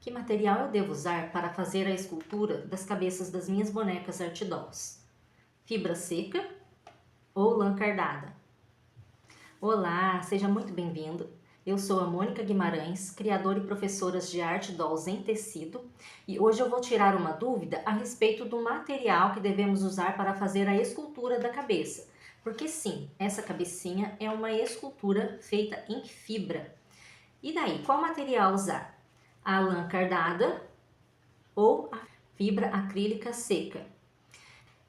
Que material eu devo usar para fazer a escultura das cabeças das minhas bonecas Art Dolls? Fibra seca ou lã cardada? Olá, seja muito bem-vindo. Eu sou a Mônica Guimarães, criadora e professora de Art Dolls em tecido, e hoje eu vou tirar uma dúvida a respeito do material que devemos usar para fazer a escultura da cabeça. Porque sim, essa cabecinha é uma escultura feita em fibra. E daí, qual material usar? A lã cardada ou a fibra acrílica seca?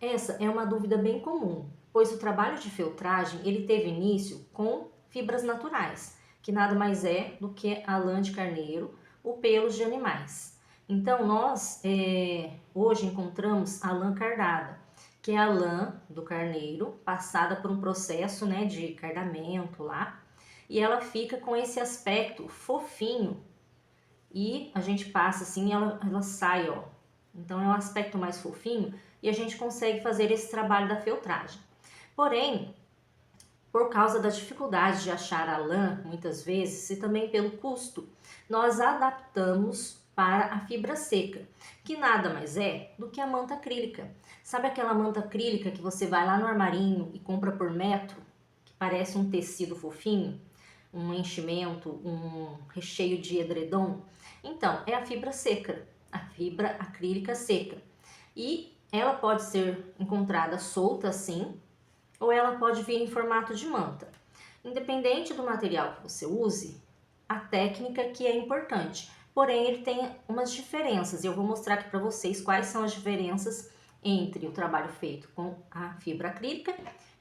Essa é uma dúvida bem comum, pois o trabalho de feltragem ele teve início com fibras naturais, que nada mais é do que a lã de carneiro ou pelos de animais. Então nós hoje encontramos a lã cardada, que é a lã do carneiro passada por um processo de cardamento lá, e ela fica com esse aspecto fofinho e a gente passa assim e ela sai, ó. Então é um aspecto mais fofinho e a gente consegue fazer esse trabalho da feltragem. Porém, por causa da dificuldade de achar a lã, muitas vezes, e também pelo custo, nós adaptamos para a fibra seca, que nada mais é do que a manta acrílica. Sabe aquela manta acrílica que você vai lá no armarinho e compra por metro, que parece um tecido fofinho? Um enchimento, um recheio de edredom? Então, é a fibra seca, a fibra acrílica seca. E ela pode ser encontrada solta assim, ou ela pode vir em formato de manta. Independente do material que você use, a técnica que é importante. Porém, ele tem umas diferenças e eu vou mostrar aqui para vocês quais são as diferenças entre o trabalho feito com a fibra acrílica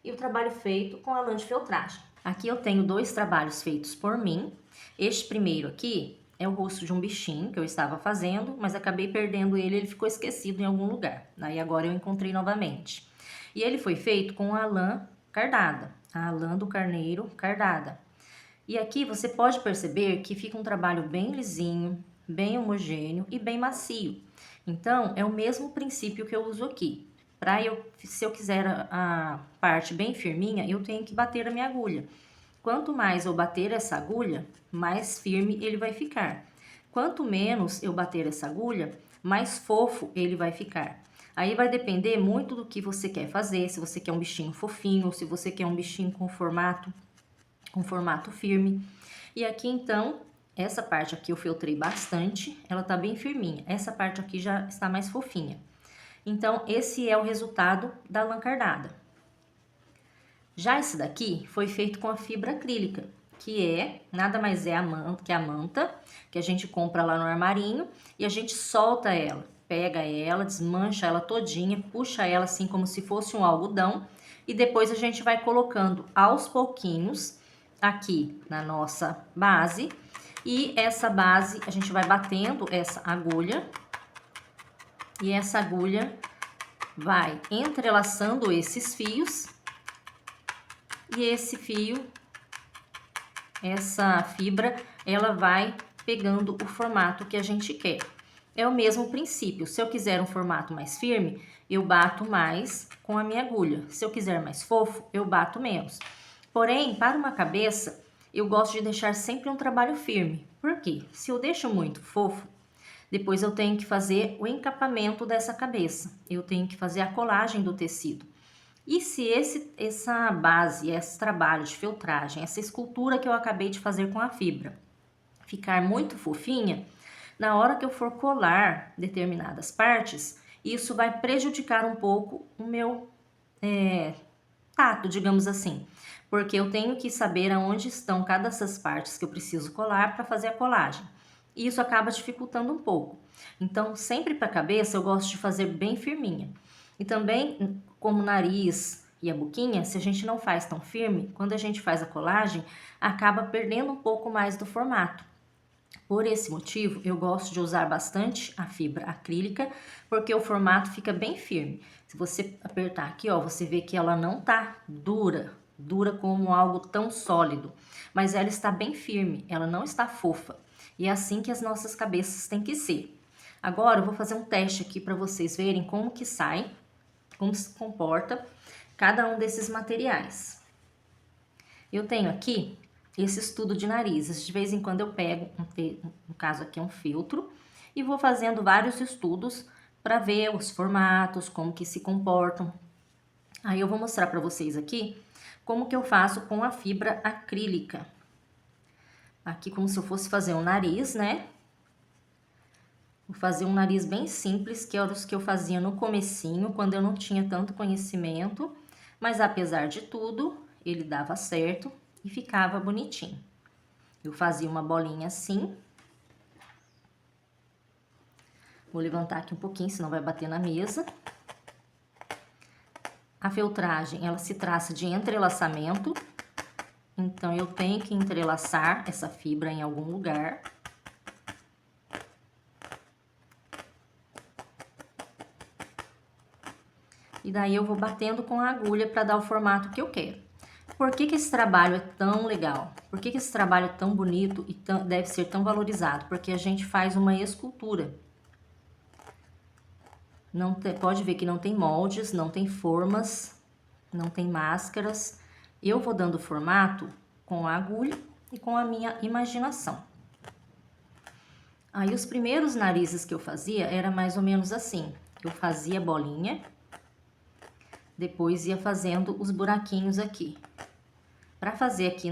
e o trabalho feito com a lã de feltragem. Aqui eu tenho dois trabalhos feitos por mim. Este primeiro aqui é o rosto de um bichinho que eu estava fazendo, mas acabei perdendo ele ficou esquecido em algum lugar. Aí agora eu encontrei novamente. E ele foi feito com a lã cardada, a lã do carneiro cardada. E aqui você pode perceber que fica um trabalho bem lisinho, bem homogêneo e bem macio. Então, é o mesmo princípio que eu uso aqui. Se eu quiser a parte bem firminha, eu tenho que bater a minha agulha. Quanto mais eu bater essa agulha, mais firme ele vai ficar. Quanto menos eu bater essa agulha, mais fofo ele vai ficar. Aí vai depender muito do que você quer fazer, se você quer um bichinho fofinho, ou se você quer um bichinho com formato firme. E aqui então, essa parte aqui eu feltrei bastante, ela tá bem firminha. Essa parte aqui já está mais fofinha. Então, esse é o resultado da lã cardada. Já esse daqui foi feito com a fibra acrílica, que é nada mais é a manta que a gente compra lá no armarinho e a gente solta ela, pega ela, desmancha ela todinha, puxa ela assim como se fosse um algodão e depois a gente vai colocando aos pouquinhos aqui na nossa base e essa base a gente vai batendo essa agulha e essa agulha vai entrelaçando esses fios. E esse fio, essa fibra, ela vai pegando o formato que a gente quer. É o mesmo princípio. Se eu quiser um formato mais firme, eu bato mais com a minha agulha. Se eu quiser mais fofo, eu bato menos. Porém, para uma cabeça, eu gosto de deixar sempre um trabalho firme. Por quê? Se eu deixo muito fofo, depois eu tenho que fazer o encapamento dessa cabeça. Eu tenho que fazer a colagem do tecido. E se essa base, esse trabalho de feltragem, essa escultura que eu acabei de fazer com a fibra, ficar muito fofinha, na hora que eu for colar determinadas partes, isso vai prejudicar um pouco o meu tato, digamos assim. Porque eu tenho que saber aonde estão cada dessas partes que eu preciso colar para fazer a colagem. E isso acaba dificultando um pouco. Então, sempre para a cabeça, eu gosto de fazer bem firminha. E também, como o nariz e a boquinha, se a gente não faz tão firme, quando a gente faz a colagem, acaba perdendo um pouco mais do formato. Por esse motivo, eu gosto de usar bastante a fibra acrílica, porque o formato fica bem firme. Se você apertar aqui, ó, você vê que ela não tá dura como algo tão sólido, mas ela está bem firme, ela não está fofa. E é assim que as nossas cabeças têm que ser. Agora eu vou fazer um teste aqui para vocês verem como que sai, como se comporta cada um desses materiais. Eu tenho aqui esse estudo de narizes. De vez em quando eu pego, no caso aqui é um feltro, e vou fazendo vários estudos para ver os formatos, como que se comportam. Aí eu vou mostrar para vocês aqui como que eu faço com a fibra acrílica. Aqui como se eu fosse fazer um nariz, né? Vou fazer um nariz bem simples, que era os que eu fazia no comecinho, quando eu não tinha tanto conhecimento, mas apesar de tudo, ele dava certo e ficava bonitinho. Eu fazia uma bolinha assim. Vou levantar aqui um pouquinho, senão vai bater na mesa. A feltragem, ela se traça de entrelaçamento, então eu tenho que entrelaçar essa fibra em algum lugar. E daí eu vou batendo com a agulha para dar o formato que eu quero. Por que que esse trabalho é tão legal? Por que que esse trabalho é tão bonito e deve ser tão valorizado? Porque a gente faz uma escultura. Pode ver que não tem moldes, não tem formas, não tem máscaras. Eu vou dando formato com a agulha e com a minha imaginação. Aí os primeiros narizes que eu fazia era mais ou menos assim. Eu fazia bolinha, depois ia fazendo os buraquinhos aqui. Para fazer aqui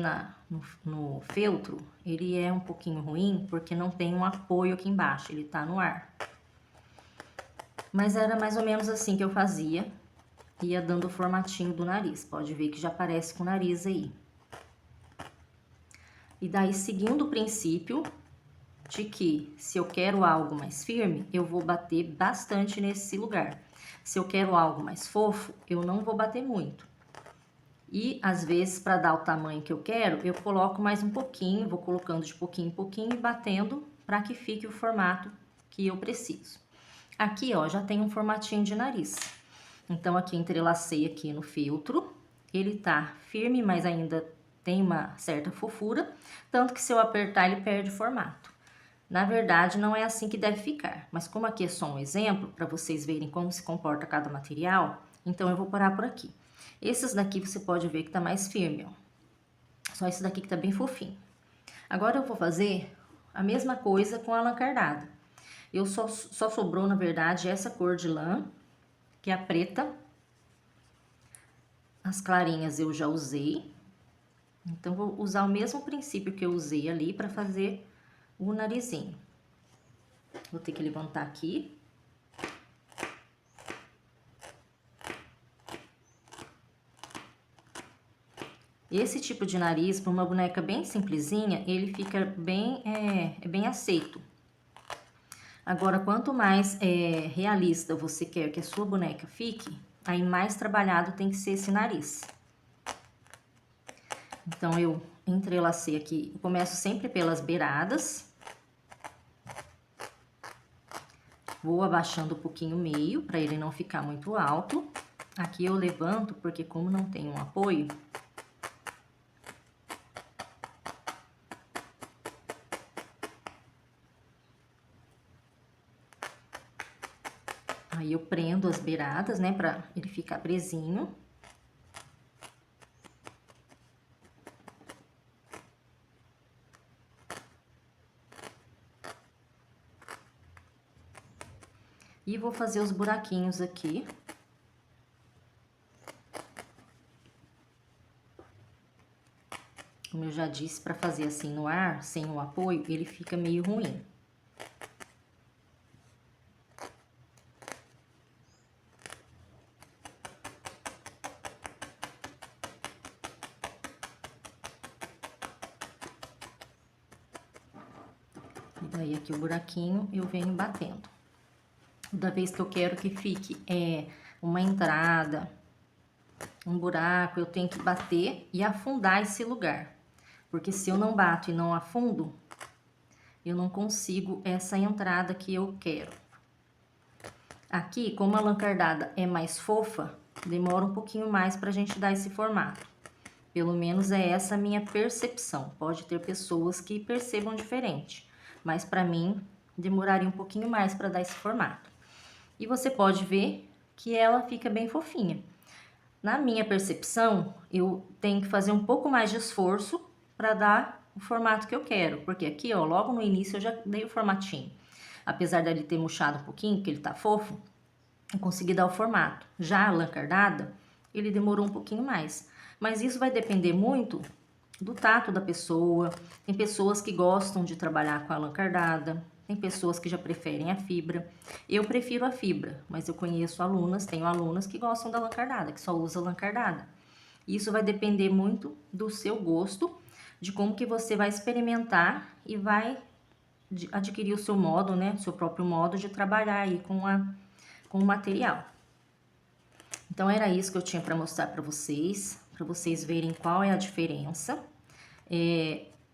no feltro, ele é um pouquinho ruim, porque não tem um apoio aqui embaixo, ele tá no ar. Mas era mais ou menos assim que eu fazia, ia dando o formatinho do nariz. Pode ver que já aparece com o nariz aí. E daí, seguindo o princípio de que se eu quero algo mais firme, eu vou bater bastante nesse lugar. Se eu quero algo mais fofo, eu não vou bater muito. E, às vezes, para dar o tamanho que eu quero, eu coloco mais um pouquinho, vou colocando de pouquinho em pouquinho e batendo para que fique o formato que eu preciso. Aqui, ó, já tem um formatinho de nariz. Então, aqui entrelacei aqui no feltro. Ele tá firme, mas ainda tem uma certa fofura. Tanto que se eu apertar, ele perde o formato. Na verdade, não é assim que deve ficar. Mas como aqui é só um exemplo, para vocês verem como se comporta cada material, então eu vou parar por aqui. Esses daqui você pode ver que tá mais firme, ó. Só esse daqui que tá bem fofinho. Agora eu vou fazer a mesma coisa com a lã cardada. Só sobrou, na verdade, essa cor de lã, que é a preta. As clarinhas eu já usei. Então, vou usar o mesmo princípio que eu usei ali para fazer o narizinho. Vou ter que levantar aqui. Esse tipo de nariz, para uma boneca bem simplesinha, ele fica bem aceito. Agora, quanto mais realista você quer que a sua boneca fique, aí mais trabalhado tem que ser esse nariz. Então, eu entrelacei aqui, eu começo sempre pelas beiradas. Vou abaixando um pouquinho o meio, para ele não ficar muito alto. Aqui eu levanto, porque como não tem um apoio, aí eu prendo as beiradas, né, pra ele ficar presinho. E vou fazer os buraquinhos aqui. Como eu já disse, para fazer assim no ar, sem o apoio, ele fica meio ruim. E daí aqui o buraquinho eu venho batendo. Toda vez que eu quero que fique uma entrada, um buraco, eu tenho que bater e afundar esse lugar. Porque se eu não bato e não afundo, eu não consigo essa entrada que eu quero. Aqui, como a lã cardada é mais fofa, demora um pouquinho mais pra gente dar esse formato. Pelo menos é essa a minha percepção. Pode ter pessoas que percebam diferente, mas pra mim demoraria um pouquinho mais pra dar esse formato. E você pode ver que ela fica bem fofinha. Na minha percepção, eu tenho que fazer um pouco mais de esforço para dar o formato que eu quero. Porque aqui, ó, logo no início eu já dei o formatinho. apesar dele ter murchado um pouquinho, porque ele tá fofo, eu consegui dar o formato. Já a lã cardada, ele demorou um pouquinho mais. Mas isso vai depender muito do tato da pessoa. Tem pessoas que gostam de trabalhar com a lã cardada, tem pessoas que já preferem a fibra. Eu prefiro a fibra, mas eu conheço alunas, tenho alunas que gostam da lã cardada, que só usa lã cardada. Isso vai depender muito do seu gosto, de como que você vai experimentar e vai adquirir o seu modo, né, o seu próprio modo de trabalhar aí com o material. Então, era isso que eu tinha para mostrar para vocês verem qual é a diferença.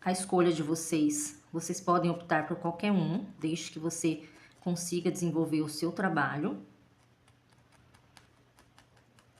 A escolha de vocês podem optar por qualquer um, desde que você consiga desenvolver o seu trabalho.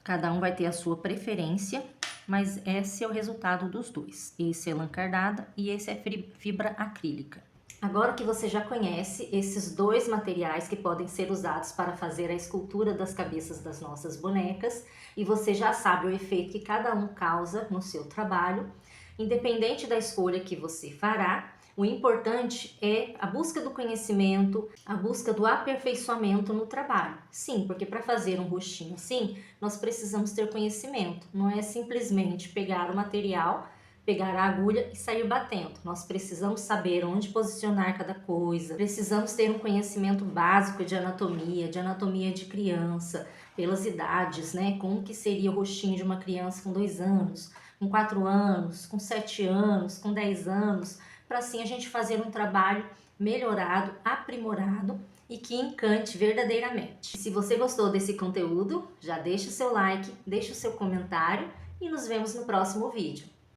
Cada um vai ter a sua preferência, mas esse é o resultado dos dois. Esse é lã cardada e esse é fibra acrílica. Agora que você já conhece esses dois materiais que podem ser usados para fazer a escultura das cabeças das nossas bonecas, e você já sabe o efeito que cada um causa no seu trabalho, independente da escolha que você fará, o importante é a busca do conhecimento, a busca do aperfeiçoamento no trabalho. Sim, porque para fazer um rostinho assim, nós precisamos ter conhecimento. Não é simplesmente pegar o material, pegar a agulha e sair batendo. Nós precisamos saber onde posicionar cada coisa, precisamos ter um conhecimento básico de anatomia de criança, pelas idades, né? Como que seria o rostinho de uma criança com 2 anos, com 4 anos, com 7 anos, com 10 anos, para assim a gente fazer um trabalho melhorado, aprimorado e que encante verdadeiramente. Se você gostou desse conteúdo, já deixa o seu like, deixa o seu comentário e nos vemos no próximo vídeo.